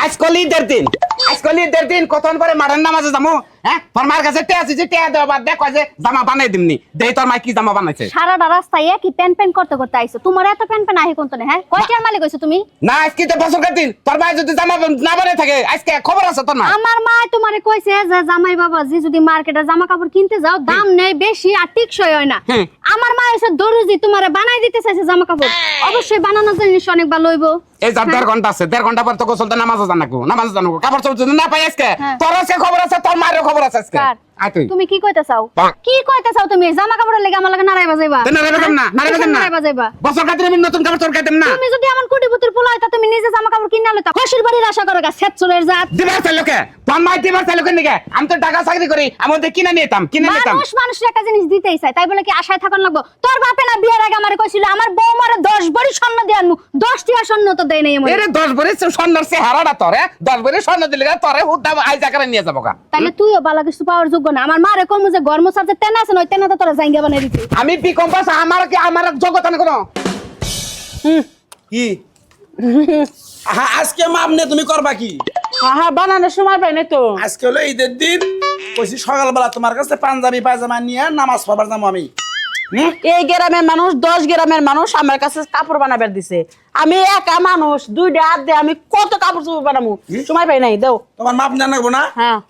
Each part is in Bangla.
আজকাল ঈদের দিন কতক্ষণ পরে মাঠের নামাজে যাবো। হ্যাঁ তোর মার কাছে টেয়া আছে যে টেয়া দেওয়া বাদ দেখো যে জামা বানাই দিমনি দেই তোর মা কি জামা বানাইছে। সারাটা রাস্তায় কি প্যান প্যান করতে করতে আইছো, তোমার এত প্যান প্যান আহে কোন তো হ্যাঁ কয়টার মালিক হইছো তুমি? না আজকে তো বছর দিন তোর মা যদি জামা না বানাই থাকে আজকে খবর আছে তোর মা? আমার মা তোমারে কইছে যে জামাই বাবাজি যদি মার্কেটে জামা কাপড় কিনতে যাও দাম নেই বেশি আর টিকসই হয় না। আমার মা এসে দরজি তোমারে বানাই দিতে চাইছে জামা কাপড়, অবশ্যই বানানোর জিনিস অনেক ভালো হইব। এই যার 1.5 ঘন্টা আছে, 1.5 ঘন্টা পর তো গোসল তো নামাজও জানাকো, নামাজ জানাকো, কাপড় চোপড় যদি না পাই আজকে তোর আজকে খবর আছে, তোর মায়ের খবর আছে আজকে। তুমি কি কইতে চাও? কি কইতে চাও তুমি? জামা কাপড়ের লাগি আমার লাগি নারাই বাজাইবা? নারাই বাজাইবা বছর কাটলে আমি নতুন কাপড় তোর কাটেম না। তুমি যদি এমন কোটিপতির পোলা হইতা তুমি নিজে জামা কাপড় কিনা লইতা, হসির বাড়ির আশা করে গা সেটচুলের জাত দিবার চাই লোকে তোর মা দিবার চাই লোকে নিকে আমি তো টাকা চাকরি করি আমি তো কিনে নিতাম মানুষের একটা জিনিস দিতেই চাই তাই বলে কি আশায় থাকুন লাগবো? তোর বাপে না বিয়ের আগে আমারে কইছিল আমার বউ মারে 10 ভরি স্বর্ণ দিয়ে আনমু, 10 টিয়া স্বর্ণ তো দেই নাই। এরে 10 ভরি স্বর্ণের চেহারাটা তোরে 10 ভরি স্বর্ণ দিলে তোরে হুদা আইজা করে নিয়ে যাবো গা। তাহলে তুইও বালা কিছু পাওয়ার যোগ্য না। আমার মারে কমু যে গরম সাজে তেনা আছে নয় তেনা তো তোরা জাঙ্গা বানাই দিতি। আমি পি কম্পাস আমার যোগ্যতা না কোনো কি আজকে মাপনে তুমি করবা কি? বানানোর সময় পাই না তো। আজকে হলো ঈদের দিন, কইছি সকালবেলা তোমার কাছে পাঞ্জাবি পায়জামা নিয়ে নামাজ পড়বার যাবো আমি। এই গ্রামের মানুষ 10 গ্রামের মানুষ আমার কাছে কাপড় বানাবার দিছে, আমি একা মানুষ 2টা হাত দিয়ে আমি কত কাপড় চোপড় বানাবো, সময় পাই নাই। দাও তোমার মাপ না নেবো না,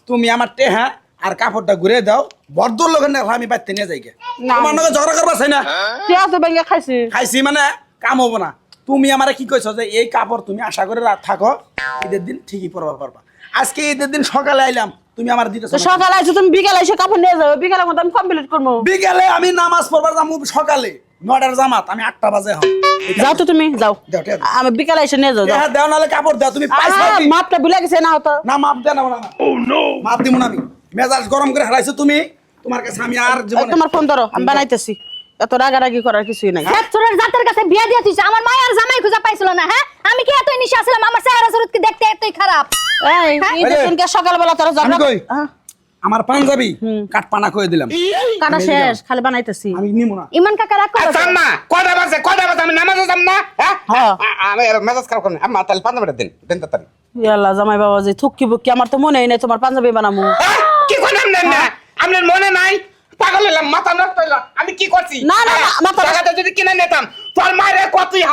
তুমি আমার টেহা আর কাপড়টা ঘুরে দাও, বড়দুর লোকের না আমি বাইতে নিয়ে যাই। তোমার নাকি ঝগড়া করবা চাই না? পেঁয়াজ ভেঙে খাইছি মানে কাম হবো না। তুমি আমারে কি কইছো যে এই কাপড় তুমি আশা করে থাকো, ঈদের দিন ঠিকই পরবা পারবা। আজকে ঈদের দিন সকালে আইলাম, তুমি আমার দিতেছো সকালে আইছো, তুমি বিকালে এসে কাপড় নিয়ে যাও, বিকালের মধ্যে আমি কমপ্লিট করবো। বিকালে আমি নামাজ পড়বার যাবো সকালে 9টার জামাত, আমি 8টা বাজে হব। যাও তো তুমি যাও, আমি বিকালে এসে নিয়ে যাও। দাও নালে কাপড় দাও, তুমি মাপটা ভুলে গেছে না হতো না, মাপ দেন না মাপ দিব না। আমি মেজাজ গরম করে হারাইছো তুমি, তোমার কাছে আমি আর তোমার ফোন ধরো, আমি বানাইতেছি। এত রাগারাগি করার কিছুই নাই। সেটচুলের জাতের কাছে বিয়া দিয়া তুইছে, আমার মায়ের জামাই খুঁজা পাইছিল না। হ্যাঁ আমি কি এতই নিশা ছিলাম? আমার চেহারা সুরত কি দেখতে এতই খারাপ? এই ঈদের সকালবেলা তোরা ঝগড়া কই? আমার পাঞ্জাবি কাটপানা কই দিলাম, কাটা শেষ, খালি বানাইতেছি। আমি নিমু না। ইমান কাকা রাখ করো। আচ্ছা আম্মা কয়টা বাজে আমি নামাজে যাব না? হ্যাঁ আমি মেজাজ খারাপ করি আম্মা, তাহলে পাঞ্জাবিটা দেন তাড়াতাড়ি। ইয়াল্লাহ জামাই বাবা যে থুকি বুকি, আমার তো মনেই নাই তোমার পাঞ্জাবি বানামু। কি করেন না আপনার মনে নাই? পাগল হলাম, মাথা নষ্ট হইলো, আমি কি করছি? না না মাথা টাকাটা যদি কিনে নিতাম তোর মায়ের কতই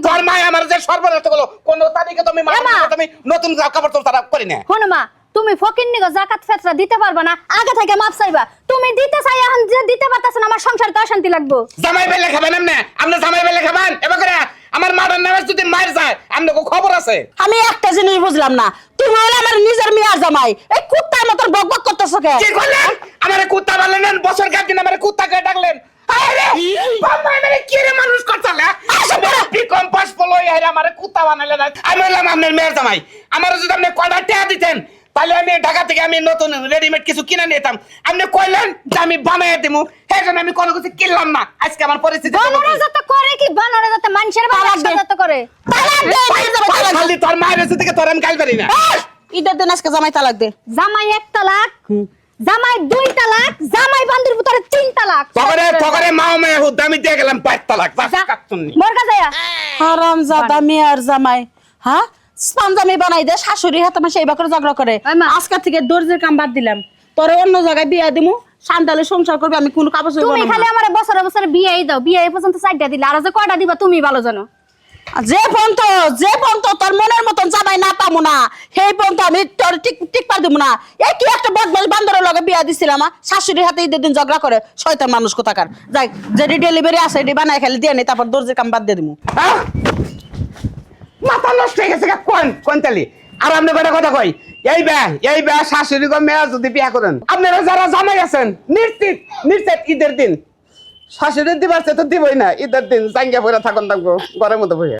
তোর মায় আমার যে সর্বনাশ হলো, কোন তারিখে তুমি তুমি নতুন কাপড় তো তারা করি না। শোনো মা, তুমি ফকিন্নি গো যাকাত ফেতরা দিতে পারবা না, আগে থেকে মাপ চাইবা। তুমি দিতে চাই এখন যে দিতে পারতাছ না, আমার সংসারে তো অশান্তি লাগবো। জামাই বেলে খাবেন আপনি জামাই বেলে খাবেন এবার করে আমার মায়ের নামাজ যদি মায়ের যায় আপনাকে খবর আছে। আমি একটা জিনিস বুঝলাম না, তুমি হলে আমার নিজের মেয়ের জামাই, এই কুত্তার মতন বকবক করতেছো কেন? কি করলেন? আমারে কুত্তা বললেন, বছর কাট দিন আমারে কুত্তা কে ডাকলেন? আরে বাবা আমারে কি রে মানুষ করছালে? আসলে বিকম পাস ফলোই আরে আমারে কুত্তা বানাইলেন। আমি বললাম আপনার মেয়ের জামাই, আমারে যদি আপনি কয়টা টাকা দিতেন তাহলে আমি ঢাকা থেকে আমি নতুন রেডিমেড কিছু কিনে নিতাম। আপনি কইলেন যে আমি বানাইয়া দেবো, সেজন্য আমি কোনো কিছু কিনলাম না। আজকে আমার পরিস্থিতি বানরে যত করে কি বানরে যত মানুষের বাবা যত করে খালি তোর মায়ের থেকে তোর আমি গাল পারি না। ঈদের দিন আজকে জামাই তালাক দে। জামাই 1 তালাক, জামাই 2 তালাক, জামাই বান্দির ভিতরে 3 তালাক। তগরে মাও মেয়ে হুদ আমি দিয়ে গেলাম 5 তালাক। মরগা যায়া হারামজাদা মেয়ের জামাই, হ্যাঁ পাঞ্জাবি বানাই দে, শাশুড়ির হাতে মাসে এইবার করে ঝগড়া করে। আজকে থেকে দর্জির কাম বাদ দিলাম, তোরে অন্য জায়গায় বিয়া দিমু, শান্তালে সংসার করবে, আমি কোনো কাপড় চোপড় তুমি খালি আমারে বছরে বছরে বিয়েই দাও, বিয়ে এই পর্যন্ত 4টা দিলে, আর যে কয়টা দিবা তুমি ভালো জানো। যে পর্যন্ত তোর মনের মতন জামাই না পামু না, সেই পর্যন্ত আমি তোর ঠিক পার দিব না। এই কি একটা বদমাশ বান্দরের লগে বিয়া দিছিলাম, শাশুড়ির হাতে ঈদের দিন ঝগড়া করে, শয়তান মানুষ কোথাকার। যাই যেটি ডেলিভারি আছে এটি বানাই খালি দিয়ে নি, তারপর দর্জির কাম বাদ দিয়ে দিমু। মাথা নষ্ট হয়ে গেছে কোন তালি? আর আপনি কথা কই এই বে শাশুড়ি গো মেয়ে যদি বিয়া করেন, আপনারা যারা জামাই আছেন নিশ্চিত ঈদের দিন শাশুড়ি দিবার তো দিবই না, ঈদের দিন জাঙ্গিয়া পরে থাকুন ঘরের মধ্যে বসে।